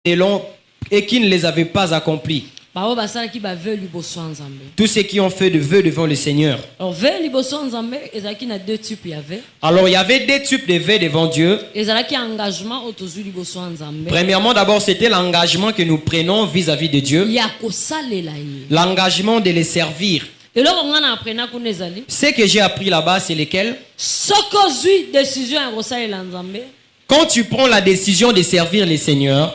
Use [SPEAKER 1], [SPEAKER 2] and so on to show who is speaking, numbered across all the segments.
[SPEAKER 1] et qui ne les avaient pas accomplis. Tous ceux qui ont fait de vœux devant le Seigneur. Alors il y avait deux types de vœux devant Dieu. Premièrement, d'abord, c'était l'engagement que nous prenons vis-à-vis de Dieu. L'engagement de les servir. Ce que j'ai appris là-bas, c'est lesquels? Quand tu prends la décision de servir les seigneurs,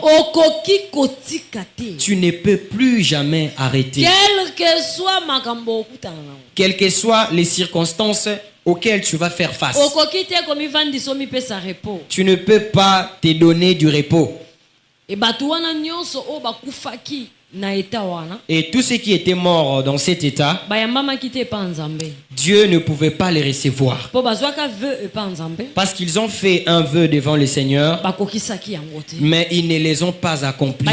[SPEAKER 1] tu ne peux plus jamais arrêter. Quelles que soient les circonstances auxquelles tu vas faire face, tu ne peux pas te donner du repos. Et tous ceux qui étaient morts dans cet état, Dieu ne pouvait pas les recevoir. Parce qu'ils ont fait un vœu devant le Seigneur, mais ils ne les ont pas accomplis.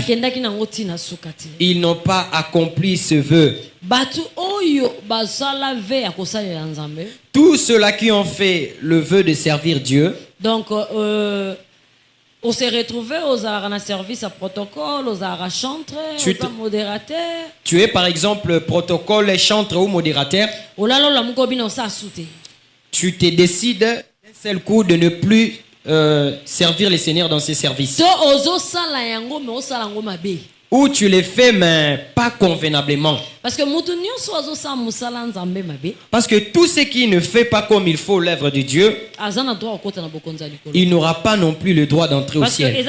[SPEAKER 1] Ils n'ont pas accompli ce vœu. Tous ceux-là qui ont fait le vœu de servir Dieu,
[SPEAKER 2] donc, on s'est retrouvé aux services à protocole, aux chantre, aux modérateurs.
[SPEAKER 1] Tu es par exemple protocole, chantre ou modérateur. Tu te décides d'un seul coup de ne plus servir les seigneurs dans ces services. Ou tu les fais mais pas convenablement. Parce que tout ce qui ne fait pas comme il faut l'œuvre de Dieu, il n'aura pas non plus le droit d'entrer au ciel.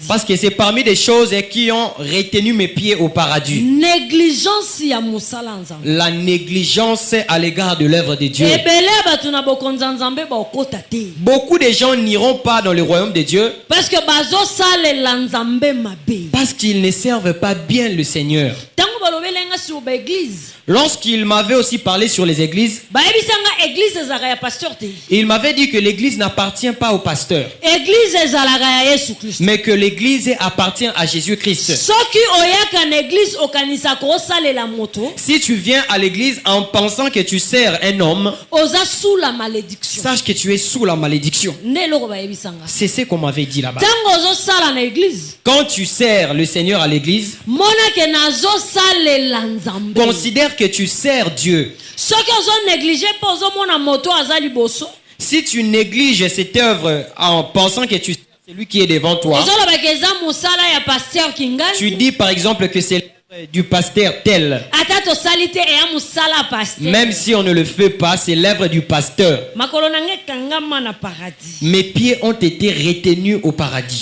[SPEAKER 1] Parce que c'est parmi des choses qui ont retenu mes pieds au paradis. La négligence à l'égard de l'œuvre de Dieu. Beaucoup de gens n'iront pas dans le royaume de Dieu parce qu'ils ne servent pas bien le Seigneur. Lorsqu'il m'avait aussi parlé sur les églises, il m'avait dit que l'église n'appartient pas au pasteur, mais que l'église appartient à Jésus-Christ. Si tu viens à l'église en pensant que tu sers un homme, sache que tu es sous la malédiction. C'est ce qu'on m'avait dit là-bas. Quand tu sers le Seigneur à l'église, considère que tu sers Dieu. Si tu négliges cette œuvre en pensant que tu sers celui qui est devant toi, tu dis par exemple que c'est l'œuvre du pasteur tel. Même si on ne le fait pas, c'est l'œuvre du pasteur. Mes pieds ont été retenus au paradis.